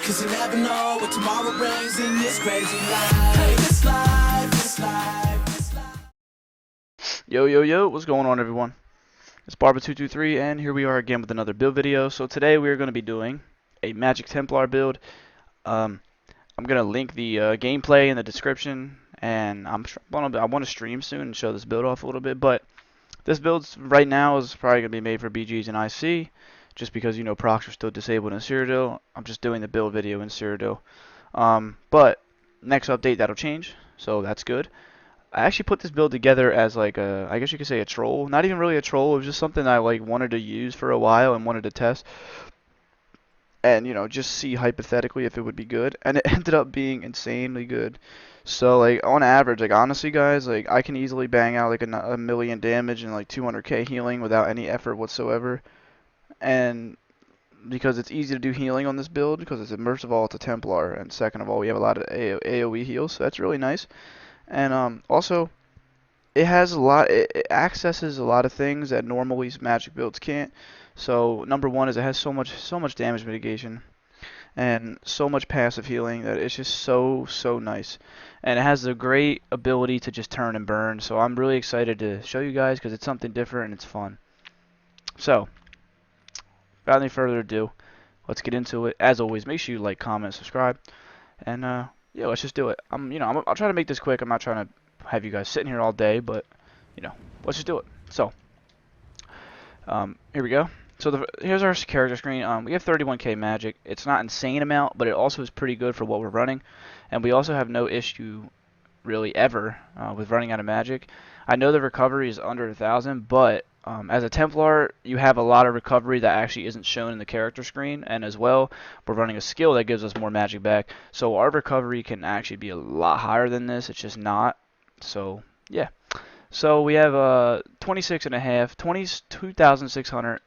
Cause you never know what tomorrow brings in this crazy life. Hey, this life, this life, this life. Yo, what's going on, everyone? It's Barba223, and here we are again with another build video. So today we are going to be doing a Magic Templar build. I'm going to link the gameplay in the description, and I want to stream soon and show this build off a little bit. But this build right now is probably going to be made for BGs and IC, just because, you know, procs are still disabled in Cyrodiil. I'm just doing the build video in Cyrodiil. But next update, that'll change, so that's good. I actually put this build together as like a, I guess you could say a troll. Not even really a troll, it was just something I like wanted to use for a while and wanted to test. And, you know, just see hypothetically if it would be good. And it ended up being insanely good. So, like, on average, like, honestly, guys, like, I can easily bang out like a million damage and like 200k healing without any effort whatsoever. And because it's easy to do healing on this build, because it's, first of all, it's a Templar, and second of all, we have a lot of AoE heals, so that's really nice. And also, it has a lot. It accesses a lot of things that normally Magic builds can't. So number one is it has so much damage mitigation and so much passive healing that it's just so nice. And it has a great ability to just turn and burn. So I'm really excited to show you guys because it's something different and it's fun. So without any further ado, let's get into it. As always, make sure you like, comment, subscribe, and yeah, let's just do it. I'll try to make this quick. I'm not trying to have you guys sitting here all day, but you know, let's just do it. So, here we go. So here's our character screen. We have 31k magic. It's not insane amount, but it also is pretty good for what we're running. And we also have no issue really ever with running out of magic. I know the recovery is under 1,000, but as a Templar, you have a lot of recovery that actually isn't shown in the character screen, and as well, we're running a skill that gives us more magic back. So our recovery can actually be a lot higher than this. It's just not. So yeah. So we have 26.5, 22,600,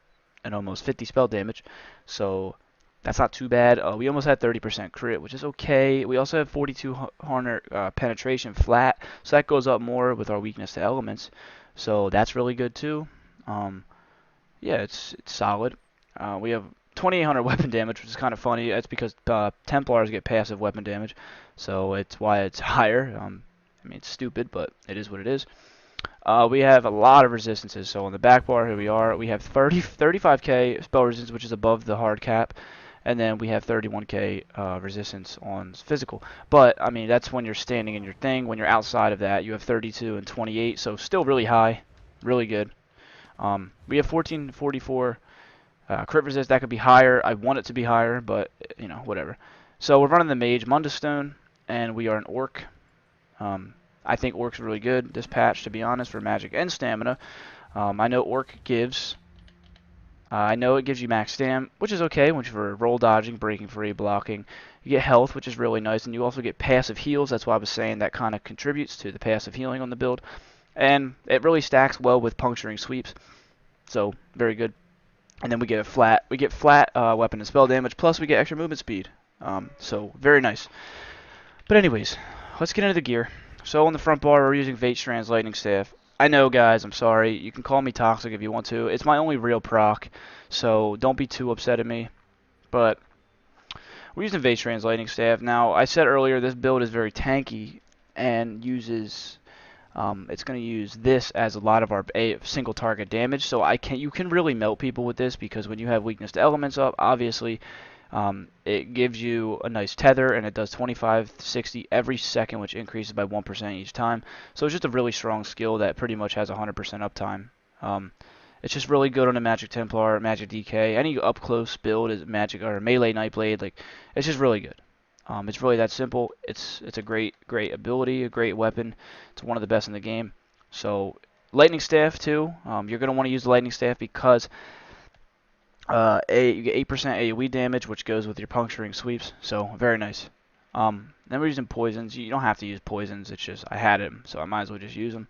and almost 50 spell damage. So that's not too bad. We almost had 30% crit, which is okay. We also have 4,200 penetration flat, so that goes up more with our weakness to elements. So that's really good too. Yeah, it's solid. We have 2,800 weapon damage, which is kind of funny. That's because Templars get passive weapon damage, so it's why it's higher. I mean, it's stupid, but it is what it is. We have a lot of resistances. So on the back bar, here we are. We have 35k spell resistance, which is above the hard cap. And then we have 31k resistance on physical. But, I mean, that's when you're standing in your thing. When you're outside of that, you have 32 and 28. So still really high. Really good. We have 1444 crit resist. That could be higher. I want it to be higher, but, you know, whatever. So we're running the Mage Mundus Stone, and we are an Orc. I think Orc's really good this patch, to be honest, for magic and stamina. I know Orc gives... I know it gives you max stam, which is okay when you're roll dodging, breaking free, blocking. You get health, which is really nice, and you also get passive heals. That's why I was saying that kind of contributes to the passive healing on the build. And it really stacks well with puncturing sweeps, so very good. And then we get flat weapon and spell damage, plus we get extra movement speed. So very nice. But anyways, let's get into the gear. So on the front bar, we're using Vatestrand's Lightning Staff. I know, guys, I'm sorry. You can call me toxic if you want to. It's my only real proc, so don't be too upset at me. But we're using Vatestrand's Lightning Staff. Now, I said earlier this build is very tanky and uses... it's going to use this as a lot of our single target damage. So you can really melt people with this, because when you have weakness to elements up, obviously... it gives you a nice tether, and it does 25-60 every second, which increases by 1% each time. So it's just a really strong skill that pretty much has 100% uptime. It's just really good on a Magic Templar, Magic DK. Any up close build is Magic or Melee Nightblade. Like, it's just really good. It's really that simple. It's a great ability, a great weapon. It's one of the best in the game. So Lightning Staff too. You're gonna want to use the Lightning Staff because you get 8% AoE damage, which goes with your puncturing sweeps, so very nice. Then we're using poisons. You don't have to use poisons, it's just I had them, so I might as well just use them.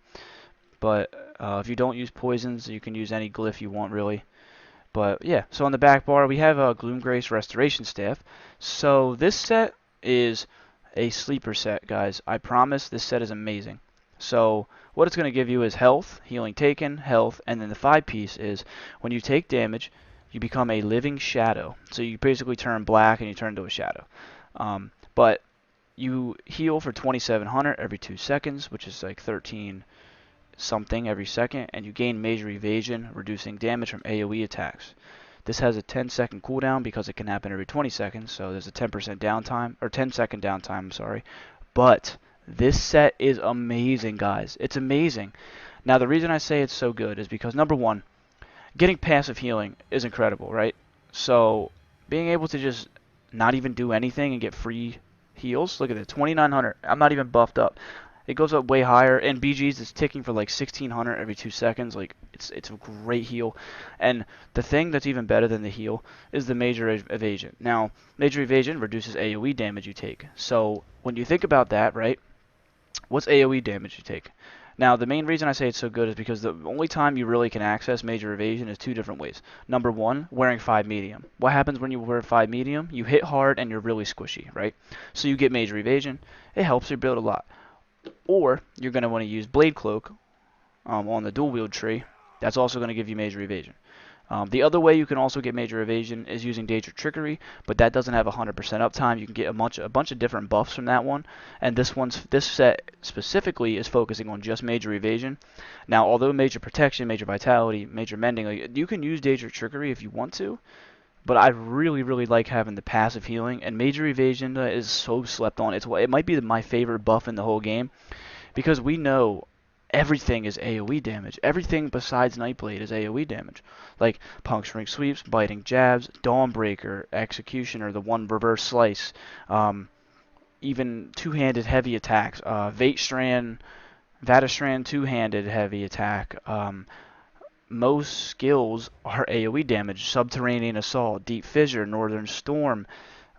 But if you don't use poisons, you can use any glyph you want, really. But yeah, so on the back bar, we have a Gloomgrace Restoration Staff. So this set is a sleeper set, guys. I promise this set is amazing. So what it's going to give you is health, healing taken, health, and then the 5-piece is when you take damage, you become a living shadow. So you basically turn black and you turn into a shadow. But you heal for 2700 every 2 seconds, which is like 13 something every second, and you gain major evasion, reducing damage from AoE attacks. This has a 10-second cooldown because it can happen every 20 seconds, so there's a 10% downtime, or 10-second downtime, I'm sorry. But this set is amazing, guys. It's amazing. Now, the reason I say it's so good is because, number one, getting passive healing is incredible, right? So, being able to just not even do anything and get free heals, look at it, 2900. I'm not even buffed up. It goes up way higher, and BG's is ticking for like 1600 every 2 seconds. Like it's a great heal, and the thing that's even better than the heal is the major evasion. Now, major evasion reduces AOE damage you take. So when you think about that, right? What's AOE damage you take? Now, the main reason I say it's so good is because the only time you really can access major evasion is 2 different ways. Number one, wearing 5 medium. What happens when you wear 5 medium? You hit hard and you're really squishy, right? So you get major evasion. It helps your build a lot. Or you're going to want to use Blade Cloak on the dual wield tree. That's also going to give you major evasion. The other way you can also get major evasion is using Danger Trickery, but that doesn't have 100% uptime. You can get a bunch of different buffs from that one, and this set specifically is focusing on just major evasion. Now, although major protection, major vitality, major mending, like, you can use Danger Trickery if you want to, but I really like having the passive healing, and major evasion is so slept on. It might be my favorite buff in the whole game, because we know everything is AoE damage. Everything besides Nightblade is AoE damage. Like puncturing sweeps, biting jabs, Dawnbreaker, Executioner, the one reverse slice, even two-handed heavy attacks, Vatstrand two-handed heavy attack. Most skills are AoE damage. Subterranean Assault, Deep Fissure, Northern Storm.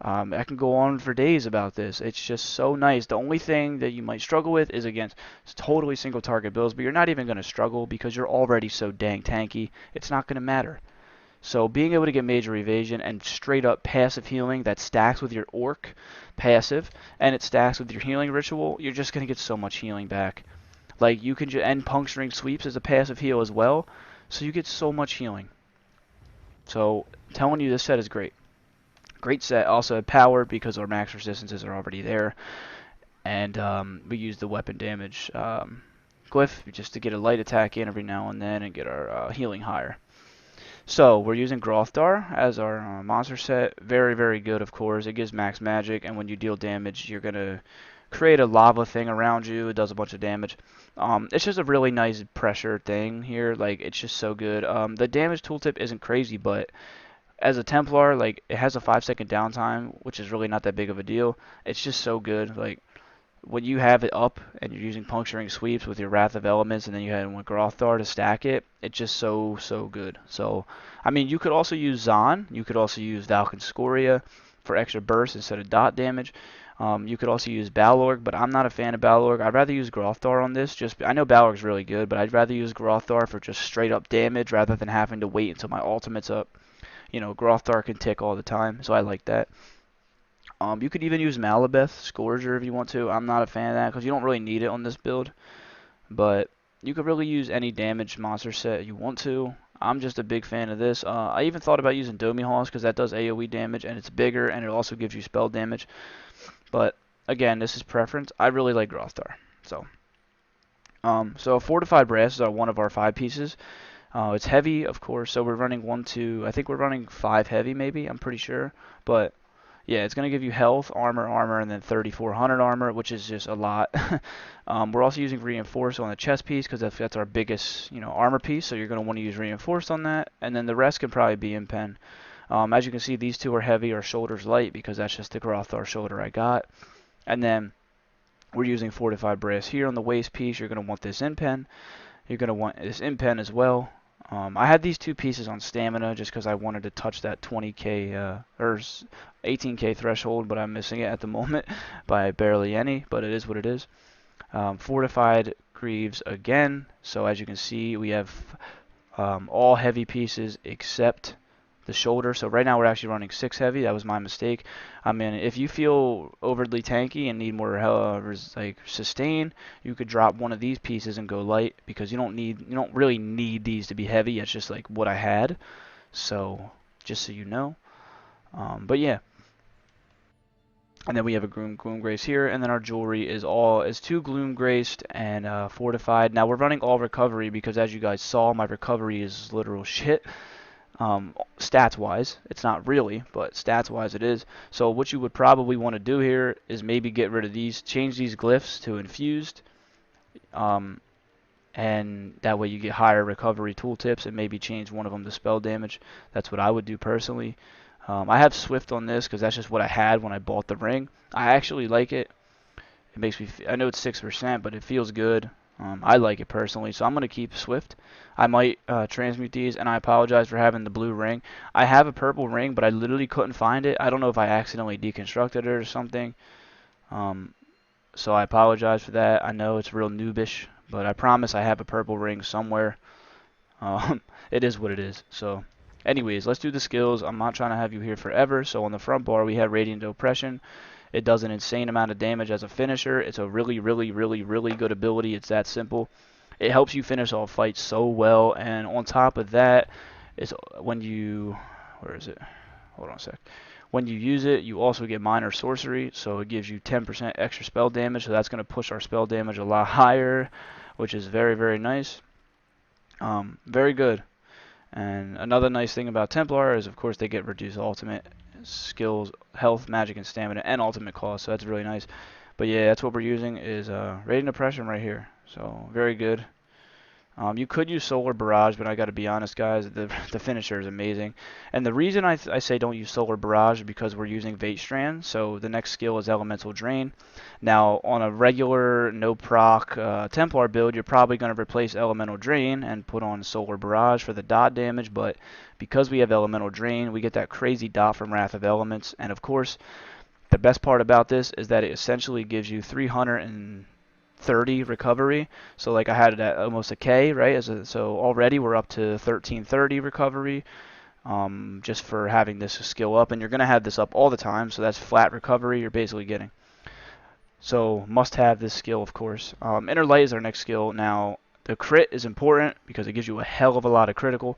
I can go on for days about this. It's just so nice. The only thing that you might struggle with is against totally single target builds, but you're not even going to struggle because you're already so dang tanky. It's not going to matter. So being able to get major evasion and straight up passive healing that stacks with your orc passive and it stacks with your healing ritual, you're just going to get so much healing back. Like you can end puncturing sweeps as a passive heal as well, so you get so much healing. So I'm telling you, this set is great. Great set. Also powered because our max resistances are already there, and we use the weapon damage glyph just to get a light attack in every now and then and get our healing higher. So we're using Grothdar as our monster set. Very good, of course. It gives max magic, and when you deal damage, you're gonna create a lava thing around you. It does a bunch of damage. It's just a really nice pressure thing here. Like it's just so good. The damage tooltip isn't crazy, but as a Templar, like it has a 5-second downtime, which is really not that big of a deal. It's just so good. Like when you have it up and you're using puncturing sweeps with your Wrath of Elements, and then you had one Grothdar to stack it, it's just so good. So I mean, you could also use Zahn. You could also use Valken Scoria for extra burst instead of dot damage. You could also use Balorg, but I'm not a fan of Balorg. I'd rather use Grothdar on this. I know Balorg's really good, but I'd rather use Grothdar for just straight up damage rather than having to wait until my ultimate's up. You know, Grothdar can tick all the time, so I like that. You could even use Malabeth Scourger if you want to. I'm not a fan of that because you don't really need it on this build. But you could really use any damage monster set you want to. I'm just a big fan of this. I even thought about using Domi-Hoss because that does AoE damage and it's bigger and it also gives you spell damage. But again, this is preference. I really like Grothdar. So Fortified Brass is one of our 5 pieces. It's heavy, of course, so we're running I think we're running 5 heavy maybe, I'm pretty sure. But yeah, it's going to give you health, armor, and then 3,400 armor, which is just a lot. We're also using Reinforce on the chest piece because that's our biggest, armor piece, so you're going to want to use Reinforced on that. And then the rest can probably be in pen. As you can see, these 2 are heavy, our shoulder's light because that's just the Grothdar shoulder I got. And then we're using Fortified Brass here on the waist piece. You're going to want this in pen. You're going to want this in pen as well. I had these 2 pieces on stamina just because I wanted to touch that 20k or 18k threshold, but I'm missing it at the moment by barely any, but it is what it is. Fortified Greaves again, so as you can see we have all heavy pieces except the shoulder. So right now we're actually running 6 heavy. That was my mistake. I mean, if you feel overly tanky and need more sustain, you could drop one of these pieces and go light because you don't really need these to be heavy. It's just like what I had. So just so you know. But yeah. And then we have a gloom grace here, and then our jewelry is 2 gloom graced and fortified. Now we're running all recovery because, as you guys saw, my recovery is literal shit. Stats wise, it's not really, but stats wise it is. So what you would probably want to do here is maybe get rid of these, change these glyphs to infused, and that way you get higher recovery tooltips, and maybe change one of them to spell damage. That's what I would do personally. I have Swift on this because that's just what I had when I bought the ring. I actually like it. It makes me, I know it's 6%, but it feels good. I like it personally, so I'm going to keep Swift. I might transmute these, and I apologize for having the blue ring. I have a purple ring, but I literally couldn't find it. I don't know if I accidentally deconstructed it or something. So I apologize for that. I know it's real noobish, but I promise I have a purple ring somewhere. It is what it is. So anyways, let's do the skills. I'm not trying to have you here forever. So on the front bar, we have Radiant Oppression. It does an insane amount of damage as a finisher. It's a really, really, really, really good ability. It's that simple. It helps you finish all fights so well. And on top of that, it's when you, where is it? Hold on a sec. When you use it, you also get minor sorcery, so it gives you 10% extra spell damage. So that's going to push our spell damage a lot higher, which is very, very nice. Very good. And another nice thing about Templar is, of course, they get reduced ultimate skills, health, magic, and stamina, and ultimate cost. So that's really nice. But yeah, that's what we're using is Radiant Oppression right here. So very good. You could use Solar Barrage, but I got to be honest, guys, the finisher is amazing. And the reason I say don't use Solar Barrage is because we're using Vate Strand, so the next skill is Elemental Drain. Now, on a regular no-proc Templar build, you're probably going to replace Elemental Drain and put on Solar Barrage for the dot damage, but because we have Elemental Drain, we get that crazy dot from Wrath of Elements. And of course, the best part about this is that it essentially gives you 330 recovery. So like I had it at almost a K, right? So already we're up to 1330 recovery, just for having this skill up. And you're going to have this up all the time, so that's flat recovery you're basically getting. So must have this skill, of course. Inner Light is our next skill. Now the crit is important because it gives you a hell of a lot of critical.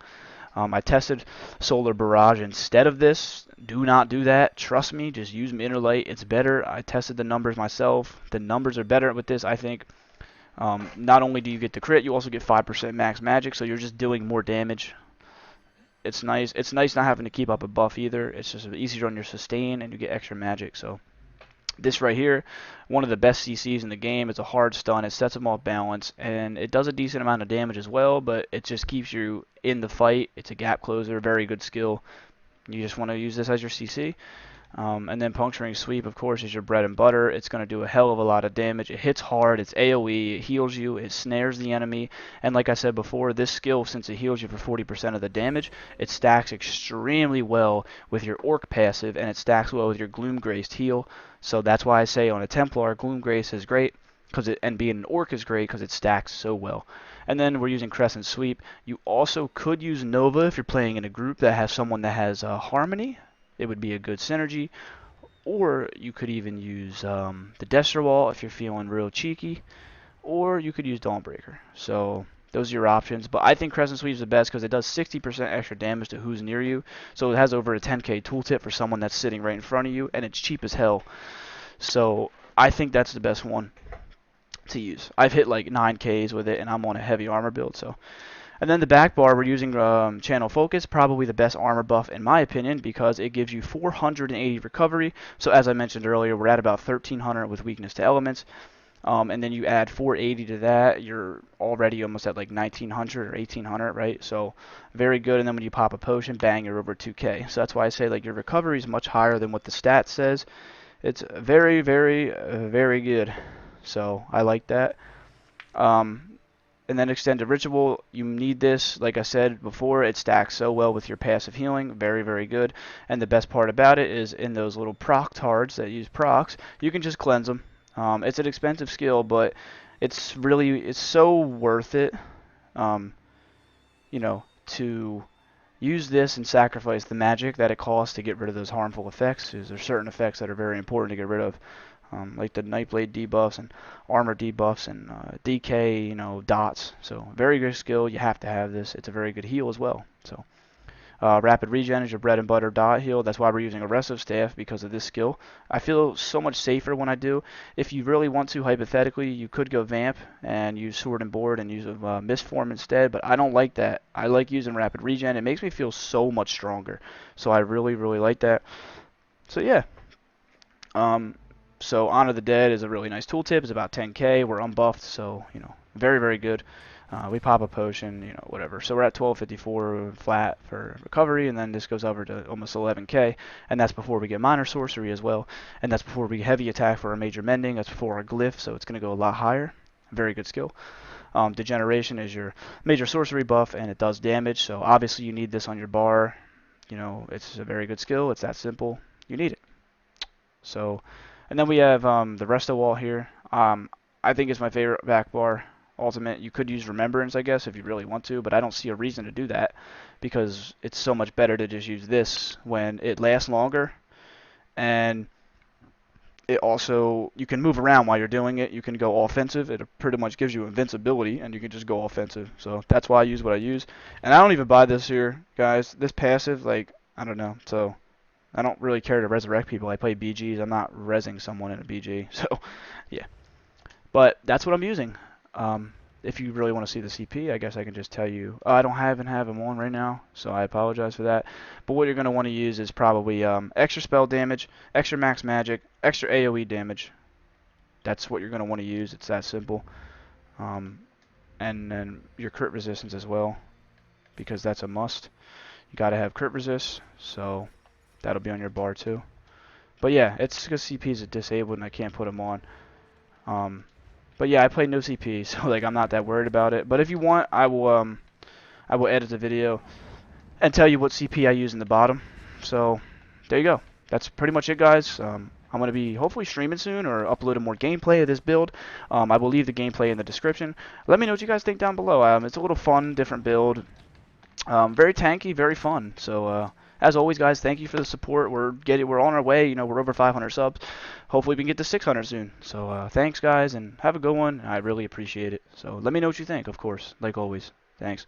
I tested Solar Barrage instead of this. Do not do that. Trust me, just use Inner Light. It's better. I tested the numbers myself. The numbers are better with this, I think. Not only do you get the crit, you also get 5% max magic, so you're just doing more damage. It's nice. It's nice not having to keep up a buff either. It's just easier on your sustain, and you get extra magic. So this right here, one of the best CCs in the game. It's a hard stun. It sets them off balance, and it does a decent amount of damage as well, but it just keeps you in the fight. It's a gap closer, very good skill. You just want to use this as your CC. And then Puncturing Sweep, of course, is your bread and butter. It's going to do a hell of a lot of damage. It hits hard. It's AoE. It heals you. It snares the enemy. And like I said before, this skill, since it heals you for 40% of the damage, it stacks extremely well with your Orc passive, and it stacks well with your Gloom Graced heal. So that's why I say on a Templar, Gloom Grace is great, and being an Orc is great because it stacks so well. And then we're using Crescent Sweep. You also could use Nova if you're playing in a group that has someone that has Harmony. It would be a good synergy. Or you could even use the Destro Wall if you're feeling real cheeky. Or you could use Dawnbreaker. So those are your options. But I think Crescent Sweep is the best because it does 60% extra damage to who's near you. So it has over a 10k tooltip for someone that's sitting right in front of you. And it's cheap as hell. So I think that's the best one to use. I've hit like 9Ks with it, and I'm on a heavy armor build. So. And then the back bar, we're using Channel Focus, probably the best armor buff in my opinion because it gives you 480 recovery. So as I mentioned earlier, we're at about 1300 with weakness to elements. And then you add 480 to that, you're already almost at like 1900 or 1800, right? So very good. And then when you pop a potion, bang, you're over 2k. So that's why I say like your recovery is much higher than what the stat says. It's very, very, very good. So I like that. And then Extended Ritual, you need this. Like I said before, it stacks so well with your passive healing. Very, very good. And the best part about it is in those little proc tards that use procs, you can just cleanse them. It's an expensive skill, but it's so worth it, to use this and sacrifice the magic that it costs to get rid of those harmful effects. Because there's certain effects that are very important to get rid of. Like the Nightblade debuffs and armor debuffs and DK, dots. So very good skill. You have to have this. It's a very good heal as well. So Rapid regen is your bread and butter dot heal. That's why we're using aggressive staff, because of this skill. I feel so much safer when I do. If you really want to, hypothetically, you could go vamp and use sword and board and use a mist form instead, but I don't like that. I like using rapid regen. It makes me feel so much stronger. So I really, really like that. So yeah. So Honor the Dead is a really nice tooltip. It's about 10k. We're unbuffed, so very, very good. We pop a potion, whatever. So we're at 1254 flat for recovery, and then this goes over to almost 11k, and that's before we get minor sorcery as well, and that's before we heavy attack for our major mending. That's before our glyph, so it's going to go a lot higher. Very good skill. Degeneration is your major sorcery buff, and it does damage. So obviously you need this on your bar. It's a very good skill. It's that simple. You need it. So, and then we have the Resto Wall here. I think it's my favorite back bar ultimate. You could use Remembrance, I guess, if you really want to, but I don't see a reason to do that, because it's so much better to just use this when it lasts longer, and it also, you can move around while you're doing it. You can go offensive. It pretty much gives you invincibility, and you can just go offensive. So that's why I use what I use. And I don't even buy this here, guys. This passive, like, I don't know. So I don't really care to resurrect people. I play BGs. I'm not rezzing someone in a BG. So, yeah. But that's what I'm using. If you really want to see the CP, I guess I can just tell you. I don't have them on right now, so I apologize for that. But what you're going to want to use is probably extra spell damage, extra max magic, extra AoE damage. That's what you're going to want to use. It's that simple. And then your crit resistance as well, because that's a must. You got to have crit resist, so that'll be on your bar too. But yeah, it's because CPs are disabled and I can't put them on. But yeah, I play no CP, so like I'm not that worried about it. But if you want, I will edit the video and tell you what CP I use in the bottom. So there you go. That's pretty much it, guys. I'm going to be hopefully streaming soon or uploading more gameplay of this build. I will leave the gameplay in the description. Let me know what you guys think down below. It's a little fun, different build. Very tanky, very fun. So as always, guys, thank you for the support. We're on our way. We're over 500 subs. Hopefully we can get to 600 soon. So thanks, guys, and have a good one. I really appreciate it. So let me know what you think, of course, like always. Thanks.